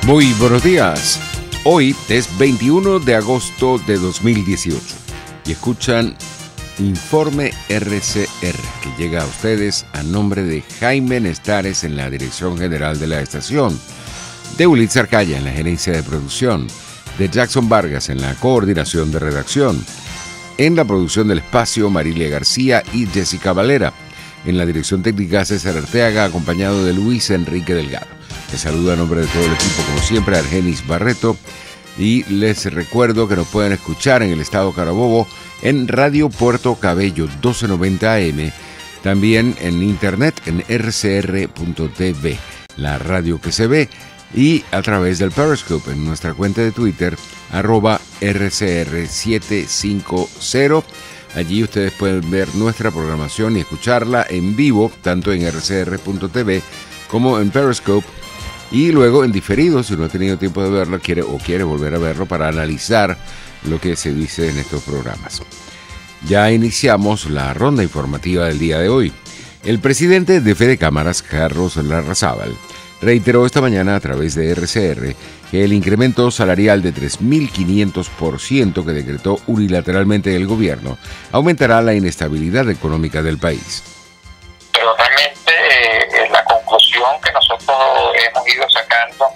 Muy buenos días. Hoy es 21 de agosto de 2018 y escuchan Informe RCR, que llega a ustedes a nombre de Jaime Nestares en la dirección general de la estación, de Ulitz Arcaya en la gerencia de producción, de Jackson Vargas en la coordinación de redacción, en la producción del espacio Marilia García y Jessica Valera, en la dirección técnica César Arteaga, acompañado de Luis Enrique Delgado. Les saludo a nombre de todo el equipo, como siempre, Argenis Barreto, y les recuerdo que nos pueden escuchar en el estado Carabobo en Radio Puerto Cabello 1290 AM, también en internet en rcr.tv, la radio que se ve, y a través del Periscope en nuestra cuenta de Twitter, @rcr750. Allí ustedes pueden ver nuestra programación y escucharla en vivo, tanto en rcr.tv como en Periscope, y luego en diferido, si no ha tenido tiempo de verlo quiere volver a verlo para analizar lo que se dice en estos programas. Ya iniciamos la ronda informativa del día de hoy. El presidente de Fede Cámaras, Carlos Larrazábal, reiteró esta mañana a través de RCR que el incremento salarial de 3.500% que decretó unilateralmente el gobierno aumentará la inestabilidad económica del país. Pero realmente la conclusión que nosotros hemos ido sacando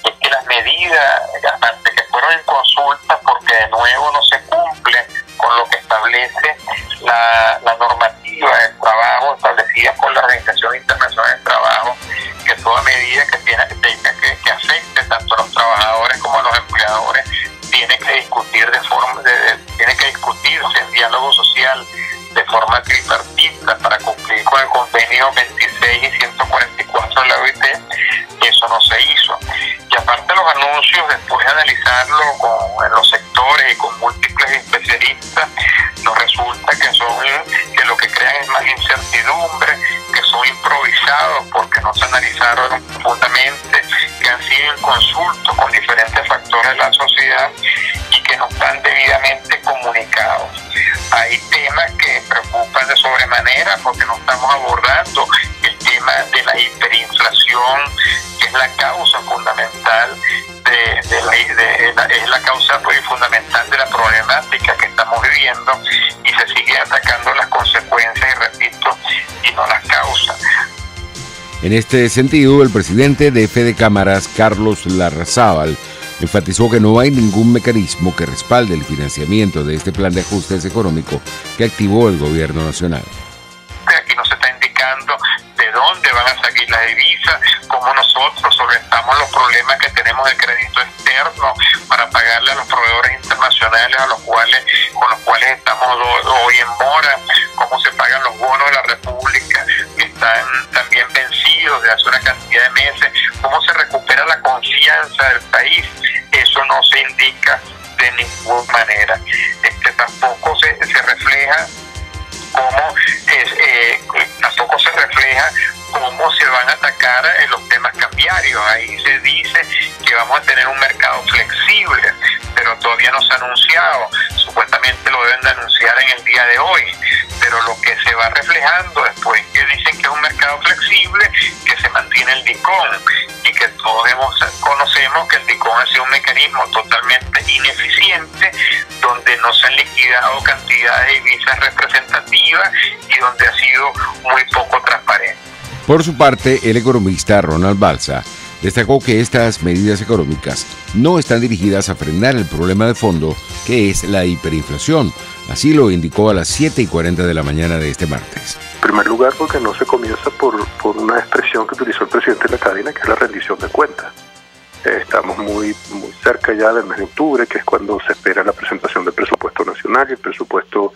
es que las medidas, aparte que fueron en consulta, porque de nuevo no se cumple con lo que establece la normativa del trabajo establecida por la Organización Internacional del Trabajo, que toda medida que afecte tanto a los trabajadores como a los empleadores tiene que discutirse en diálogo social de forma tripartita para cumplir con el convenio 26 y 144 de la OIT. Eso no se hizo. Y aparte los anuncios, después de analizarlo en los sectores y con múltiples especialistas, nos resulta que lo que crean es más incertidumbre, que son improvisados porque no se analizaron profundamente, que han sido en consulta con diferentes factores de la sociedad y que no están debidamente comunicados. Hay temas que preocupan de sobremanera porque no estamos abordando el tema de la hiperinflación, que es la causa fundamental es la causa fundamental de la problemática que estamos viviendo, y se sigue atacando las consecuencias, y repito, y no las causas. En este sentido, el presidente de Fede Cámaras, Carlos Larrazábal, enfatizó que no hay ningún mecanismo que respalde el financiamiento de este plan de ajustes económico que activó el gobierno nacional. Aquí no se está indicando de dónde van a salir las divisas, cómo nosotros solventamos los problemas que tenemos de crédito externo para pagarle a los proveedores internacionales con los cuales estamos hoy en mora, cómo se pagan los bonos de la República que están también vencidos de hace una cantidad de meses, cómo se recupera la confianza del país. Eso no se indica de ninguna manera. Tampoco se refleja cómo se van a atacar los temas cambiarios. Ahí se dice que vamos a tener un mercado flexible, pero todavía no se ha anunciado. Supuestamente lo deben de anunciar en el día de hoy, pero lo que se va reflejando después, que dicen que es un mercado flexible, que se mantiene el DICOM, y que todos conocemos que el DICOM ha sido un mecanismo totalmente ineficiente, donde no se han liquidado cantidades de divisas representativas y donde ha sido muy poco transparente. Por su parte, el economista Ronald Balsa destacó que estas medidas económicas no están dirigidas a frenar el problema de fondo, que es la hiperinflación. Así lo indicó a las 7:40 de la mañana de este martes. En primer lugar, porque no se comienza por una expresión que utilizó el presidente de la cadena, que es la rendición de cuentas. Estamos muy cerca ya del mes de octubre, que es cuando se espera la presentación del presupuesto nacional, y el presupuesto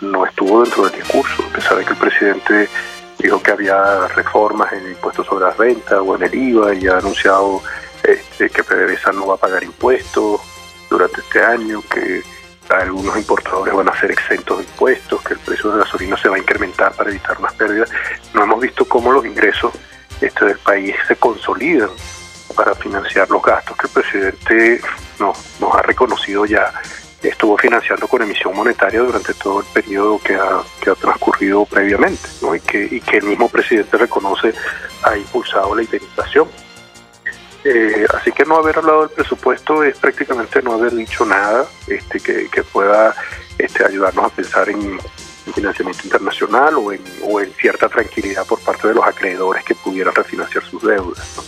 no estuvo dentro del discurso, a pesar de que el presidente dijo que había reformas en el impuesto sobre las rentas o en el IVA, y ha anunciado que PDVSA no va a pagar impuestos durante este año, que algunos importadores van a ser exentos de impuestos, que el precio de la gasolina se va a incrementar para evitar más pérdidas. No hemos visto cómo los ingresos del país se consolidan para financiar los gastos que el presidente nos ha reconocido ya. Estuvo financiando con emisión monetaria durante todo el periodo que ha transcurrido previamente, ¿no? y que el mismo presidente reconoce ha impulsado la hiperinflación. Así que no haber hablado del presupuesto es prácticamente no haber dicho nada que pueda ayudarnos a pensar en financiamiento internacional o en cierta tranquilidad por parte de los acreedores que pudieran refinanciar sus deudas, ¿no?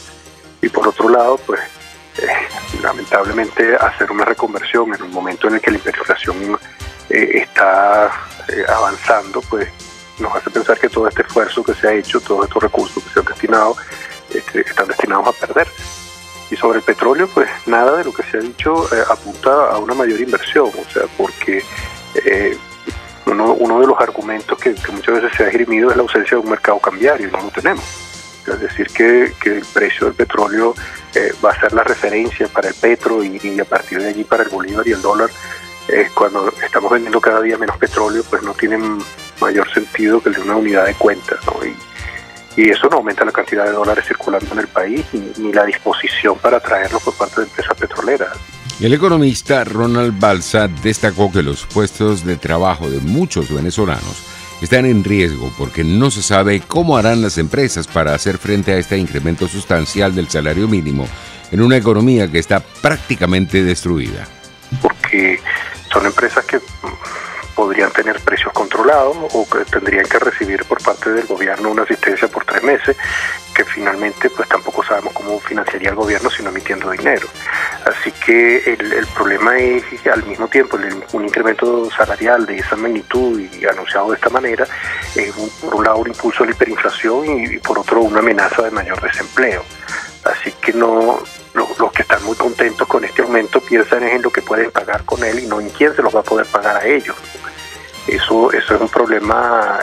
Y por otro lado, pues lamentablemente hacer una reconversión en un momento en el que la hiperinflación está avanzando, pues nos hace pensar que todo este esfuerzo que se ha hecho, todos estos recursos que se han destinado, están destinados a perderse. Y sobre el petróleo, pues nada de lo que se ha dicho apunta a una mayor inversión, o sea, porque uno de los argumentos que muchas veces se ha esgrimido es la ausencia de un mercado cambiario, y no lo tenemos. Es decir, que el precio del petróleo va a ser la referencia para el petro y a partir de allí para el bolívar y el dólar. Cuando estamos vendiendo cada día menos petróleo, pues no tienen mayor sentido que el de una unidad de cuenta, ¿no? Y eso no aumenta la cantidad de dólares circulando en el país ni la disposición para traerlos por parte de empresas petroleras. El economista Ronald Balsa destacó que los puestos de trabajo de muchos venezolanos están en riesgo porque no se sabe cómo harán las empresas para hacer frente a este incremento sustancial del salario mínimo en una economía que está prácticamente destruida. Porque son empresas que podrían tener precios controlados o que tendrían que recibir por parte del gobierno una asistencia por 3 meses, que finalmente pues tampoco sabemos cómo financiaría el gobierno sino emitiendo dinero. Así que el problema es al mismo tiempo un incremento salarial de esa magnitud y anunciado de esta manera, por un lado un impulso a la hiperinflación y por otro una amenaza de mayor desempleo. Así que los que están muy contentos con este aumento piensan en lo que pueden pagar con él y no en quién se los va a poder pagar a ellos. Eso es un problema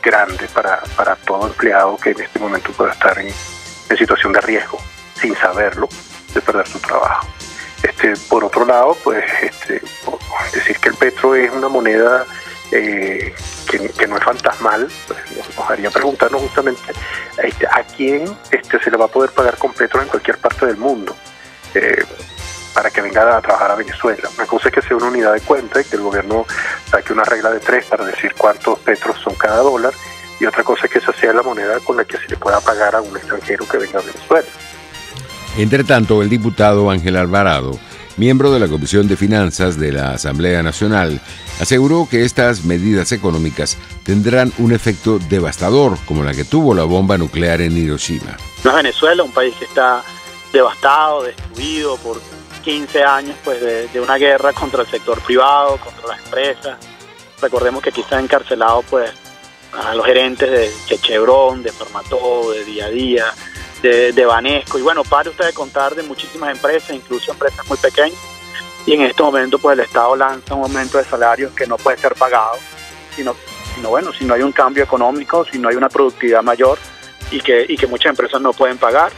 grande para todo empleado que en este momento pueda estar en situación de riesgo, sin saberlo, de perder su trabajo. Por otro lado, pues decir que el petro es una moneda que no es fantasmal, pues nos haría preguntarnos justamente a quién se le va a poder pagar con petro en cualquier parte del mundo para que venga a trabajar a Venezuela. Una cosa es que sea una unidad de cuenta y que el gobierno saque una regla de 3 para decir cuántos petros son cada dólar, y otra cosa es que esa sea la moneda con la que se le pueda pagar a un extranjero que venga a Venezuela. Entre tanto, el diputado Ángel Alvarado, miembro de la Comisión de Finanzas de la Asamblea Nacional, aseguró que estas medidas económicas tendrán un efecto devastador, como la que tuvo la bomba nuclear en Hiroshima. No es Venezuela, un país que está devastado, destruido por 15 años pues, de una guerra contra el sector privado, contra las empresas. Recordemos que aquí están encarcelados pues, a los gerentes de Chevron, de Farmatodo, de Día a Día, de Banesco, y bueno, pare usted de contar de muchísimas empresas, incluso empresas muy pequeñas, y en este momento pues el Estado lanza un aumento de salarios que no puede ser pagado, si no hay un cambio económico, si no hay una productividad mayor y que muchas empresas no pueden pagar.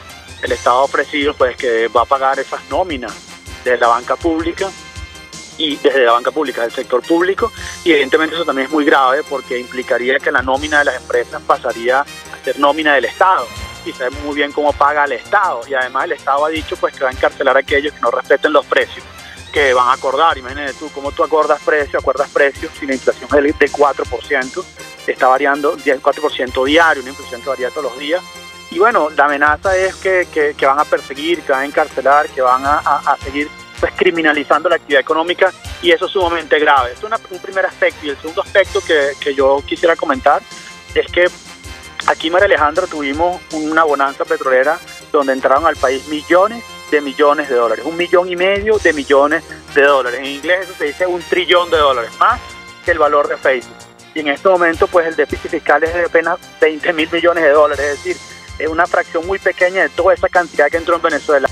El Estado ha ofrecido pues que va a pagar esas nóminas de la banca pública y desde la banca pública del sector público, y evidentemente eso también es muy grave porque implicaría que la nómina de las empresas pasaría a ser nómina del Estado. Y sabemos muy bien cómo paga el Estado, y además el Estado ha dicho pues que va a encarcelar a aquellos que no respeten los precios que van a acordar. Imagínate tú, cómo tú acuerdas precios si la inflación es de 4%, está variando 4% diario, una inflación que varía todos los días. Y bueno, la amenaza es que van a perseguir, que van a encarcelar, que van a seguir pues criminalizando la actividad económica, y eso es sumamente grave. Esto es un primer aspecto, y el segundo aspecto que yo quisiera comentar es que aquí, María Alejandra, tuvimos una bonanza petrolera donde entraron al país millones de dólares, 1,5 millones de millones de dólares. En inglés eso se dice $1 trillón, más que el valor de Facebook. Y en este momento, pues el déficit fiscal es de apenas 20.000 millones de dólares, es decir, es una fracción muy pequeña de toda esa cantidad que entró en Venezuela.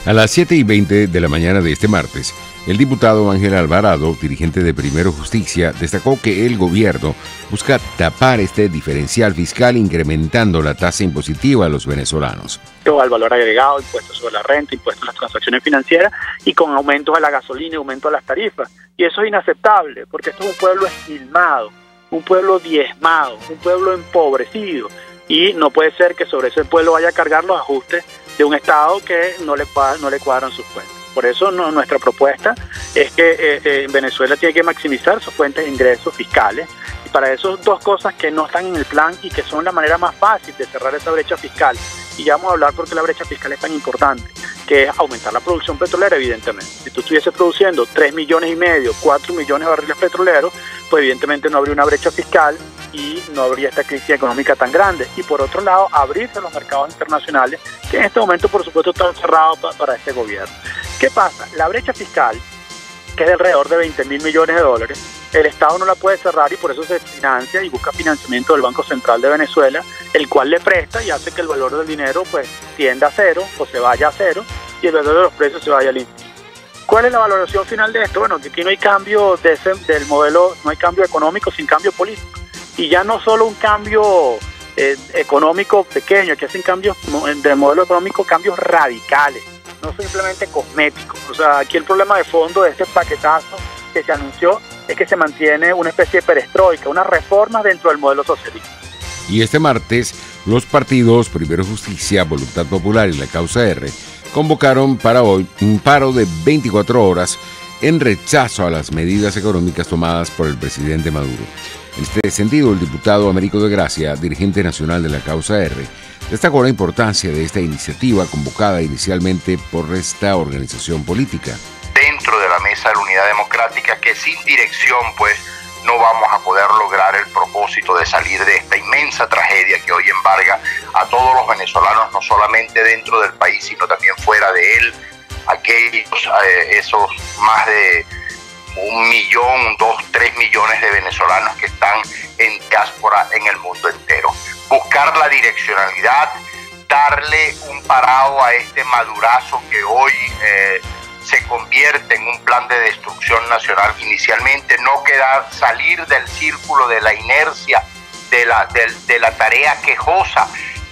A las 7:20 de la mañana de este martes, el diputado Ángel Alvarado, dirigente de Primero Justicia, destacó que el gobierno busca tapar este diferencial fiscal incrementando la tasa impositiva a los venezolanos. Al valor agregado, impuestos sobre la renta, impuestos a las transacciones financieras, y con aumentos a la gasolina y aumentos a las tarifas. Y eso es inaceptable, porque esto es un pueblo esquilmado, un pueblo diezmado, un pueblo empobrecido, y no puede ser que sobre ese pueblo vaya a cargar los ajustes de un Estado que no le cuadran sus cuentas. Por eso nuestra propuesta es que Venezuela tiene que maximizar sus fuentes de ingresos fiscales, y para eso 2 cosas que no están en el plan y que son la manera más fácil de cerrar esa brecha fiscal y ya vamos a hablar por qué la brecha fiscal es tan importante, que es aumentar la producción petrolera, evidentemente. Si tú estuvieses produciendo 3,5 millones, 4 millones de barriles petroleros, pues evidentemente no habría una brecha fiscal y no habría esta crisis económica tan grande. Y por otro lado, abrirse a los mercados internacionales, que en este momento, por supuesto, están cerrados para este gobierno. ¿Qué pasa? La brecha fiscal, que es de alrededor de 20,000 millones de dólares, el Estado no la puede cerrar y por eso se financia y busca financiamiento del Banco Central de Venezuela, el cual le presta y hace que el valor del dinero pues tienda a cero o se vaya a cero y el valor de los precios se vaya al infinito. ¿Cuál es la valoración final de esto? Bueno, que aquí no hay cambio del modelo, no hay cambio económico sin cambio político. Y ya no solo un cambio económico pequeño, que hacen cambios del modelo económico, cambios radicales, no simplemente cosméticos. O sea, aquí el problema de fondo de este paquetazo que se anunció es que se mantiene una especie de perestroika, una reforma dentro del modelo socialista. Y este martes, los partidos Primero Justicia, Voluntad Popular y la Causa R convocaron para hoy un paro de 24 horas en rechazo a las medidas económicas tomadas por el presidente Maduro. En este sentido, el diputado Américo de Gracia, dirigente nacional de la Causa R, destacó la importancia de esta iniciativa convocada inicialmente por esta organización política. Dentro de la Mesa de la Unidad Democrática, que sin dirección pues no vamos a poder lograr el propósito de salir de esta inmensa tragedia que hoy embarga a todos los venezolanos, no solamente dentro del país, sino también fuera de él, esos más de 1 millón, 2, 3 millones de venezolanos que están en diáspora en el mundo entero. Buscar la direccionalidad, darle un parado a este madurazo que hoy se convierte en un plan de destrucción nacional inicialmente, no salir del círculo de la inercia, de la tarea quejosa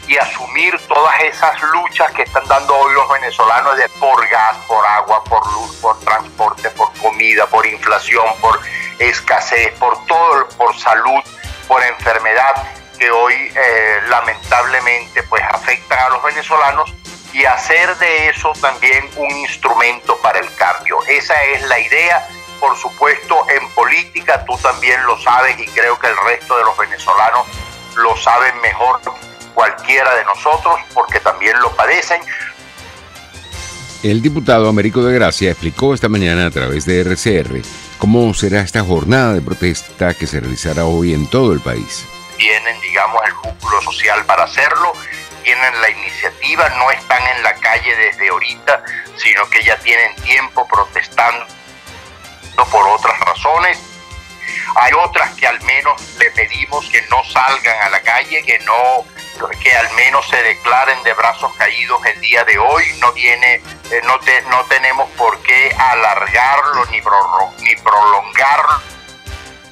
y asumir todas esas luchas que están dando hoy los venezolanos por gas, por agua, por luz, por transporte, por comida, por inflación, por escasez, por todo, por salud, por enfermedad, que hoy lamentablemente pues afectan a los venezolanos, y hacer de eso también un instrumento para el cambio. Esa es la idea. Por supuesto, en política tú también lo sabes y creo que el resto de los venezolanos lo saben mejor cualquiera de nosotros porque también lo padecen. El diputado Américo de Gracia explicó esta mañana a través de RCR cómo será esta jornada de protesta que se realizará hoy en todo el país. Tienen, digamos, el músculo social para hacerlo, tienen la iniciativa, no están en la calle desde ahorita, sino que ya tienen tiempo protestando por otras razones. Hay otras que al menos le pedimos que no salgan a la calle, que al menos se declaren de brazos caídos el día de hoy. No tenemos por qué alargarlo ni prolongarlo.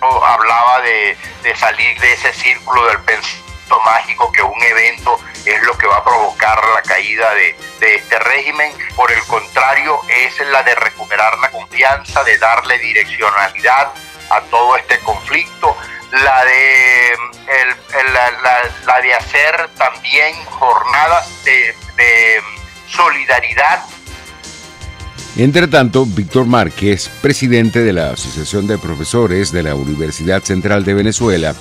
Hablaba de salir de ese círculo del pensamiento mágico, que un evento es lo que va a provocar la caída de este régimen. Por el contrario, es la de recuperar la confianza, de darle direccionalidad a todo este conflicto, la de hacer también jornadas de solidaridad. Entre tanto, Víctor Márquez, presidente de la Asociación de Profesores de la Universidad Central de Venezuela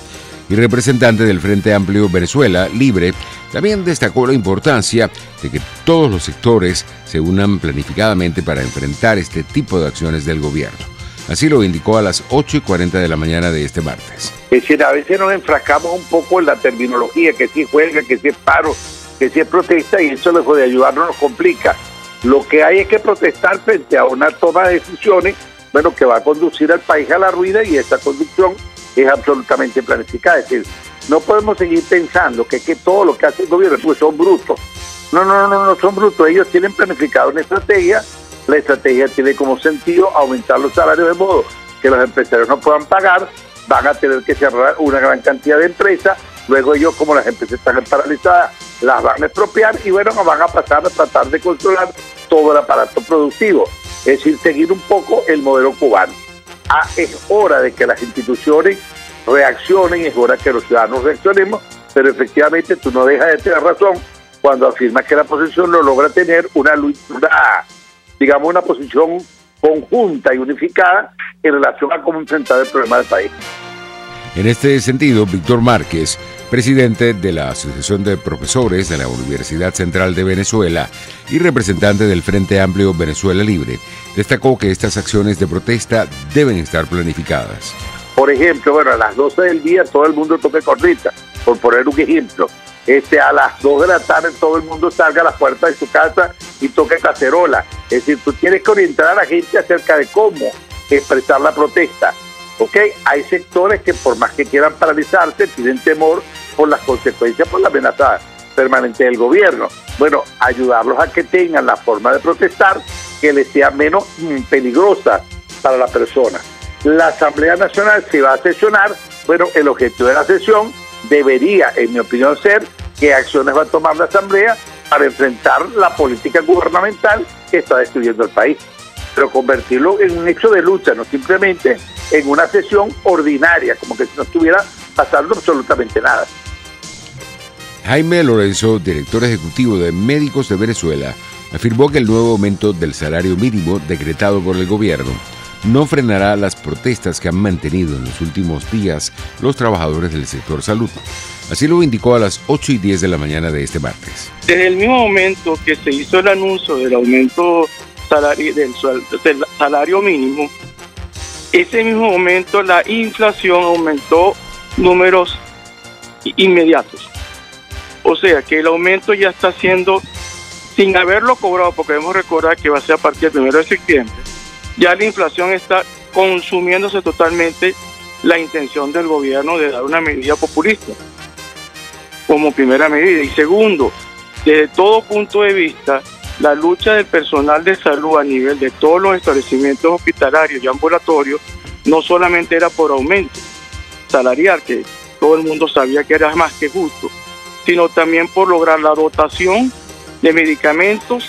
y representante del Frente Amplio Venezuela Libre, también destacó la importancia de que todos los sectores se unan planificadamente para enfrentar este tipo de acciones del gobierno. Así lo indicó a las 8:40 de la mañana de este martes. Es decir, a veces nos enfrascamos un poco en la terminología, que si es huelga, que si es paro, que si es protesta, y eso lejos de ayudarnos nos complica. Lo que hay es que protestar frente a una toma de decisiones, bueno, que va a conducir al país a la ruina, y esa conducción es absolutamente planificada. Es decir, no podemos seguir pensando que todo lo que hace el gobierno pues son brutos. No son brutos. Ellos tienen planificado una estrategia. La estrategia tiene como sentido aumentar los salarios de modo que los empresarios no puedan pagar, van a tener que cerrar una gran cantidad de empresas, luego ellos, como las empresas están paralizadas, las van a expropiar y bueno, van a pasar a tratar de controlar todo el aparato productivo. Es decir, seguir un poco el modelo cubano. Es hora de que las instituciones reaccionen, es hora que los ciudadanos reaccionemos, pero efectivamente tú no dejas de tener razón cuando afirmas que la oposición no logra tener una posición conjunta y unificada en relación a cómo enfrentar el problema del país. En este sentido, Víctor Márquez presidente de la Asociación de Profesores de la Universidad Central de Venezuela y representante del Frente Amplio Venezuela Libre, destacó que estas acciones de protesta deben estar planificadas. Por ejemplo, a las 12 del día todo el mundo toque corneta, por poner un ejemplo. A las 2 de la tarde todo el mundo salga a las puertas de su casa y toque cacerola. Es decir, tú tienes que orientar a la gente acerca de cómo expresar la protesta. ¿Ok? Hay sectores que por más que quieran paralizarse, tienen temor por las consecuencias, por la amenaza permanente del gobierno. Bueno, ayudarlos a que tengan la forma de protestar que les sea menos peligrosa para la persona. La Asamblea Nacional se va a sesionar. Bueno, el objetivo de la sesión debería, en mi opinión, ser qué acciones va a tomar la Asamblea para enfrentar la política gubernamental que está destruyendo el país. Pero convertirlo en un hecho de lucha, no simplemente en una sesión ordinaria, como que si no estuviera pasando absolutamente nada. Jaime Lorenzo, director ejecutivo de Médicos de Venezuela, afirmó que el nuevo aumento del salario mínimo decretado por el gobierno no frenará las protestas que han mantenido en los últimos días los trabajadores del sector salud. Así lo indicó a las 8:10 de la mañana de este martes. Desde el mismo momento que se hizo el anuncio del aumento del salario mínimo, ese mismo momento la inflación aumentó números inmediatos. O sea que el aumento ya está siendo, sin haberlo cobrado, porque debemos recordar que va a ser a partir del 1 de septiembre, ya la inflación está consumiéndose totalmente la intención del gobierno de dar una medida populista como primera medida. Y segundo, desde todo punto de vista, la lucha del personal de salud a nivel de todos los establecimientos hospitalarios y ambulatorios no solamente era por aumento salarial, que todo el mundo sabía que era más que justo, sino también por lograr la dotación de medicamentos,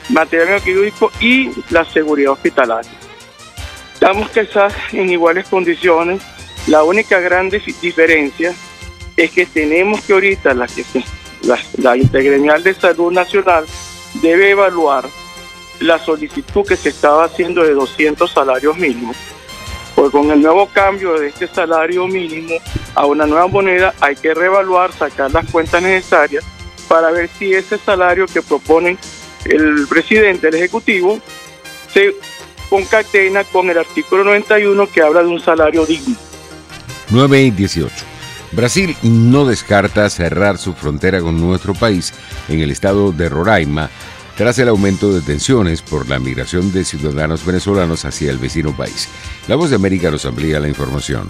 material quirúrgico y la seguridad hospitalaria. Estamos quizás en iguales condiciones. La única gran diferencia es que tenemos que ahorita la Intergremial de Salud Nacional debe evaluar la solicitud que se estaba haciendo de 200 salarios mínimos. Porque con el nuevo cambio de este salario mínimo a una nueva moneda hay que reevaluar, sacar las cuentas necesarias para ver si ese salario que proponen el presidente, el Ejecutivo, se concatena con el artículo 91 que habla de un salario digno. 9:18. Brasil no descarta cerrar su frontera con nuestro país en el estado de Roraima tras el aumento de tensiones por la migración de ciudadanos venezolanos hacia el vecino país. La Voz de América nos amplía la información.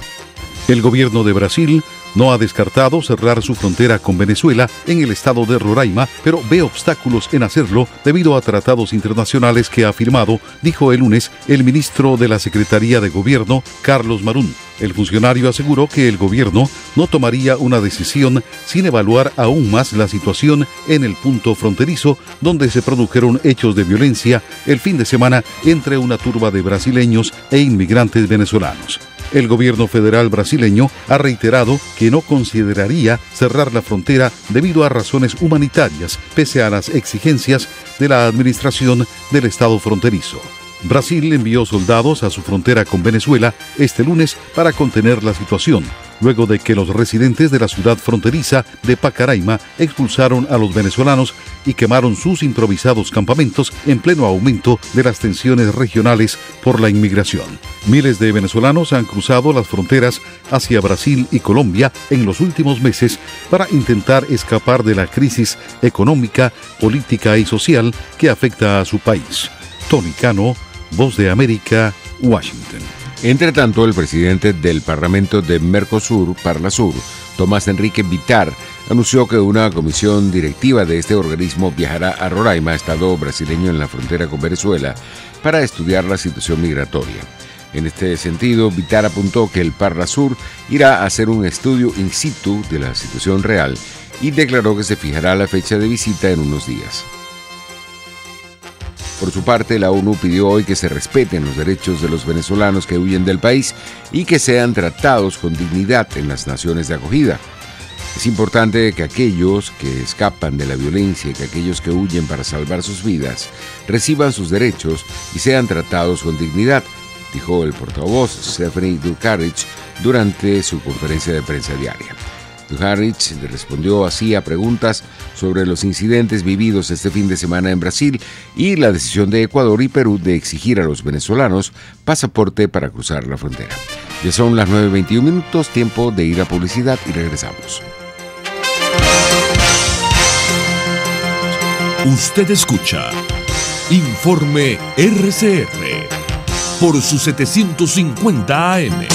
El gobierno de Brasil no ha descartado cerrar su frontera con Venezuela en el estado de Roraima, pero ve obstáculos en hacerlo debido a tratados internacionales que ha firmado, dijo el lunes el ministro de la Secretaría de Gobierno, Carlos Marún. El funcionario aseguró que el gobierno no tomaría una decisión sin evaluar aún más la situación en el punto fronterizo donde se produjeron hechos de violencia el fin de semana entre una turba de brasileños e inmigrantes venezolanos. El gobierno federal brasileño ha reiterado que no consideraría cerrar la frontera debido a razones humanitarias, pese a las exigencias de la administración del estado fronterizo. Brasil envió soldados a su frontera con Venezuela este lunes para contener la situación, luego de que los residentes de la ciudad fronteriza de Pacaraima expulsaron a los venezolanos y quemaron sus improvisados campamentos en pleno aumento de las tensiones regionales por la inmigración. Miles de venezolanos han cruzado las fronteras hacia Brasil y Colombia en los últimos meses para intentar escapar de la crisis económica, política y social que afecta a su país. Tony Cano, Voz de América, Washington. Entre tanto, el presidente del Parlamento de Mercosur, Parlasur, Tomás Enrique Bittar, anunció que una comisión directiva de este organismo viajará a Roraima, estado brasileño en la frontera con Venezuela, para estudiar la situación migratoria. En este sentido, Bittar apuntó que el Parlasur irá a hacer un estudio in situ de la situación real y declaró que se fijará la fecha de visita en unos días. Por su parte, la ONU pidió hoy que se respeten los derechos de los venezolanos que huyen del país y que sean tratados con dignidad en las naciones de acogida. Es importante que aquellos que escapan de la violencia y que aquellos que huyen para salvar sus vidas reciban sus derechos y sean tratados con dignidad, dijo el portavoz Stephanie Dujarric durante su conferencia de prensa diaria. Dujarric respondió así a preguntas sobre los incidentes vividos este fin de semana en Brasil y la decisión de Ecuador y Perú de exigir a los venezolanos pasaporte para cruzar la frontera. Ya son las 9:21 minutos, tiempo de ir a publicidad y regresamos. Usted escucha Informe RCR por su 750 AM.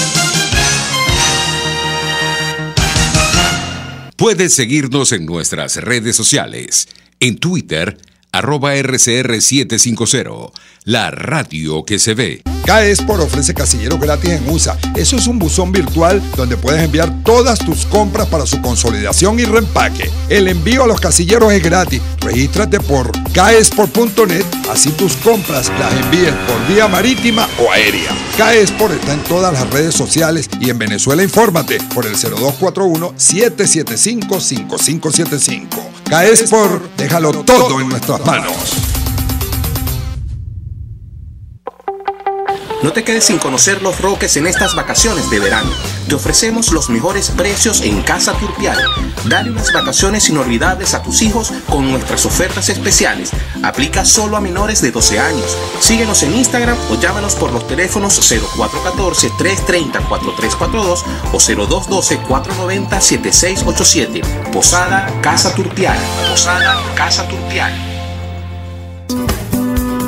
Puedes seguirnos en nuestras redes sociales. En Twitter, @RCR750, la radio que se ve. Caesport ofrece casilleros gratis en USA. Eso es un buzón virtual donde puedes enviar todas tus compras para su consolidación y reempaque. El envío a los casilleros es gratis. Regístrate por caesport.net, así tus compras las envíes por vía marítima o aérea. Caesport está en todas las redes sociales y en Venezuela infórmate por el 0241-775-5575. Caesport, déjalo todo en nuestras manos. No te quedes sin conocer Los Roques en estas vacaciones de verano. Te ofrecemos los mejores precios en Casa Turpial. Dale unas vacaciones inolvidables a tus hijos con nuestras ofertas especiales. Aplica solo a menores de 12 años. Síguenos en Instagram o llámanos por los teléfonos 0414-330-4342 o 0212-490-7687. Posada Casa Turpial. Posada Casa Turpial.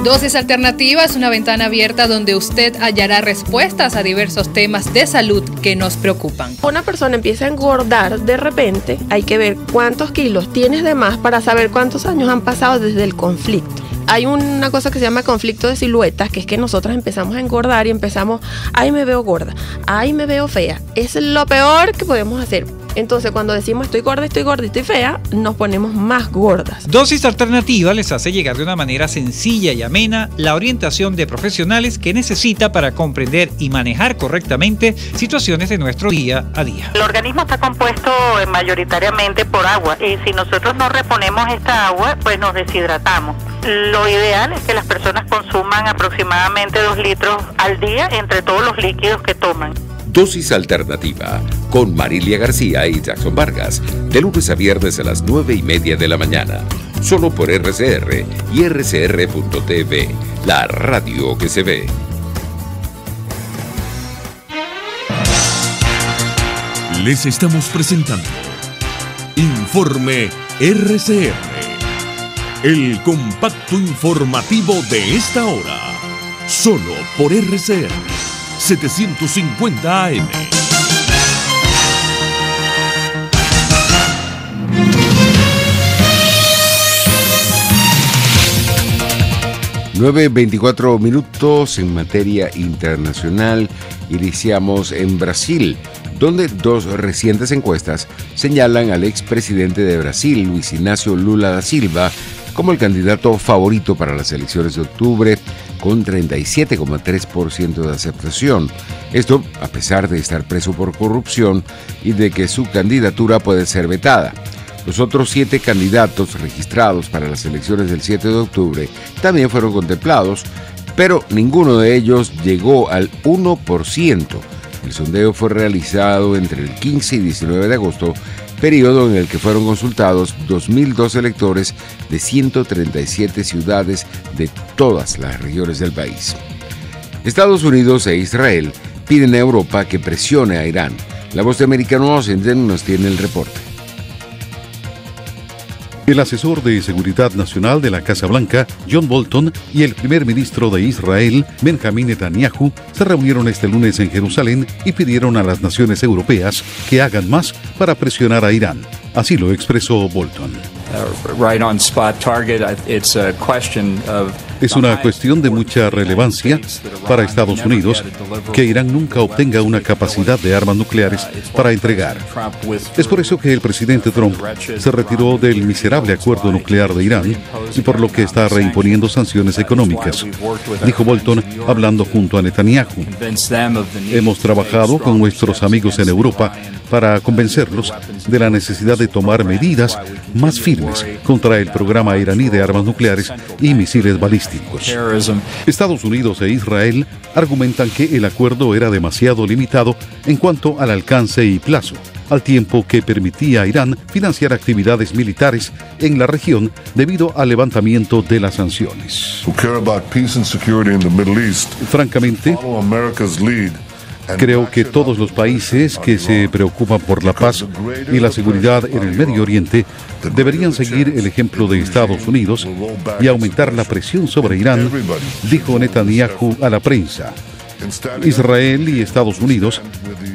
Dosis Alternativa es una ventana abierta donde usted hallará respuestas a diversos temas de salud que nos preocupan. Una persona empieza a engordar de repente, hay que ver cuántos kilos tienes de más para saber cuántos años han pasado desde el conflicto. Hay una cosa que se llama conflicto de siluetas, que es que nosotros empezamos a engordar y empezamos, ay, me veo gorda, ay, me veo fea. Es lo peor que podemos hacer. Entonces, cuando decimos estoy gorda, estoy fea, nos ponemos más gordas. Dosis Alternativa les hace llegar de una manera sencilla y amena la orientación de profesionales que necesita para comprender y manejar correctamente situaciones de nuestro día a día. El organismo está compuesto mayoritariamente por agua y si nosotros no reponemos esta agua, pues nos deshidratamos. Lo ideal es que las personas consuman aproximadamente 2 litros al día entre todos los líquidos que toman. Dosis Alternativa con Marilia García y Jackson Vargas, de lunes a viernes a las 9:30 de la mañana, solo por RCR y RCR.tv, la radio que se ve. Les estamos presentando Informe RCR, el compacto informativo de esta hora, solo por RCR 750 AM. Nueve 24 minutos en materia internacional. Iniciamos en Brasil, donde 2 recientes encuestas señalan al expresidente de Brasil, Luis Ignacio Lula da Silva, como el candidato favorito para las elecciones de octubre, con 37,3% de aceptación. Esto a pesar de estar preso por corrupción y de que su candidatura puede ser vetada. Los otros 7 candidatos registrados para las elecciones del 7 de octubre también fueron contemplados, pero ninguno de ellos llegó al 1%. El sondeo fue realizado entre el 15 y 19 de agosto, periodo en el que fueron consultados 2.002 electores de 137 ciudades de todas las regiones del país. Estados Unidos e Israel piden a Europa que presione a Irán. La Voz de Americano Washington nos tiene el reporte. El asesor de Seguridad Nacional de la Casa Blanca, John Bolton, y el primer ministro de Israel, Benjamin Netanyahu, se reunieron este lunes en Jerusalén y pidieron a las naciones europeas que hagan más para presionar a Irán. Así lo expresó Bolton. Es una cuestión de mucha relevancia para Estados Unidos que Irán nunca obtenga una capacidad de armas nucleares para entregar. Es por eso que el presidente Trump se retiró del miserable acuerdo nuclear de Irán y por lo que está reimponiendo sanciones económicas, dijo Bolton hablando junto a Netanyahu. Hemos trabajado con nuestros amigos en Europa para convencerlos de la necesidad de tomar medidas más firmes contra el programa iraní de armas nucleares y misiles balísticos. Estados Unidos e Israel argumentan que el acuerdo era demasiado limitado en cuanto al alcance y plazo. al tiempo que permitía a Irán financiar actividades militares en la región debido al levantamiento de las sanciones. Francamente, creo que todos los países que se preocupan por la paz y la seguridad en el Medio Oriente deberían seguir el ejemplo de Estados Unidos y aumentar la presión sobre Irán, dijo Netanyahu a la prensa. Israel y Estados Unidos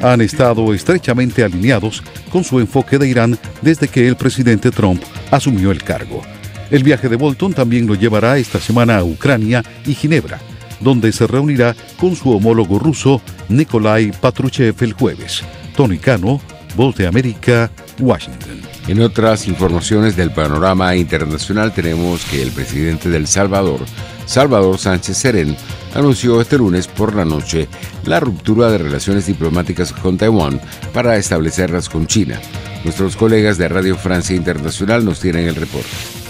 han estado estrechamente alineados con su enfoque de Irán desde que el presidente Trump asumió el cargo. El viaje de Bolton también lo llevará esta semana a Ucrania y Ginebra, donde se reunirá con su homólogo ruso Nikolai Patrushev el jueves. Tony Cano, Voz de América, Washington. En otras informaciones del panorama internacional tenemos que el presidente de El Salvador, Salvador Sánchez Serén, anunció este lunes por la noche la ruptura de relaciones diplomáticas con Taiwán para establecerlas con China. Nuestros colegas de Radio Francia Internacional nos tienen el reporte.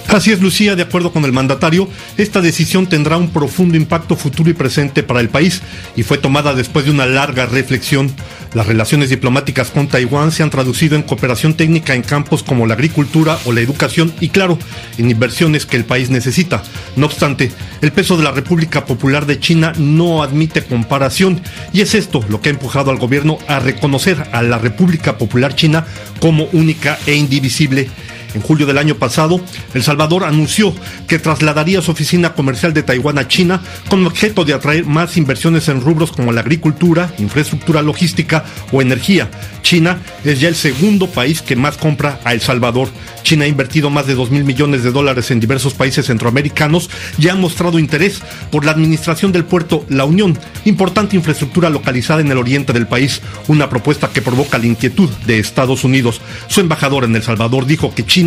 Así es, Lucía, de acuerdo con el mandatario, esta decisión tendrá un profundo impacto futuro y presente para el país y fue tomada después de una larga reflexión. Las relaciones diplomáticas con Taiwán se han traducido en cooperación técnica en campos como la agricultura o la educación y, claro, en inversiones que el país necesita. No obstante, el peso de la República Popular de China no admite comparación y es esto lo que ha empujado al gobierno a reconocer a la República Popular China como única e indivisible. En julio del año pasado, El Salvador anunció que trasladaría su oficina comercial de Taiwán a China con objeto de atraer más inversiones en rubros como la agricultura, infraestructura logística o energía. China es ya el segundo país que más compra a El Salvador. China ha invertido más de $2,000 millones en diversos países centroamericanos y ha mostrado interés por la administración del puerto La Unión, importante infraestructura localizada en el oriente del país, una propuesta que provoca la inquietud de Estados Unidos. Su embajador en El Salvador dijo que China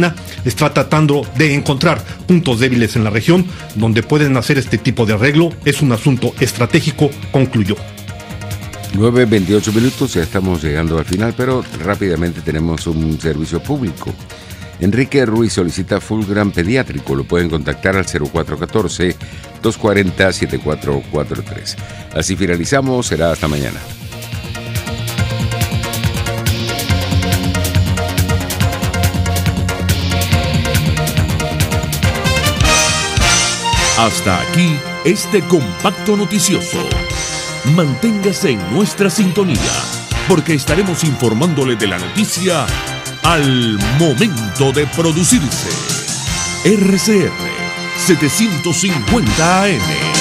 está tratando de encontrar puntos débiles en la región donde pueden hacer este tipo de arreglo. Es un asunto estratégico, concluyó. 9:28, ya estamos llegando al final, pero rápidamente tenemos un servicio público. Enrique Ruiz solicita Fulgran pediátrico. Lo pueden contactar al 0414-240-7443. Así finalizamos, será hasta mañana. Hasta aquí este compacto noticioso. Manténgase en nuestra sintonía, porque estaremos informándole de la noticia al momento de producirse. RCR 750 AM.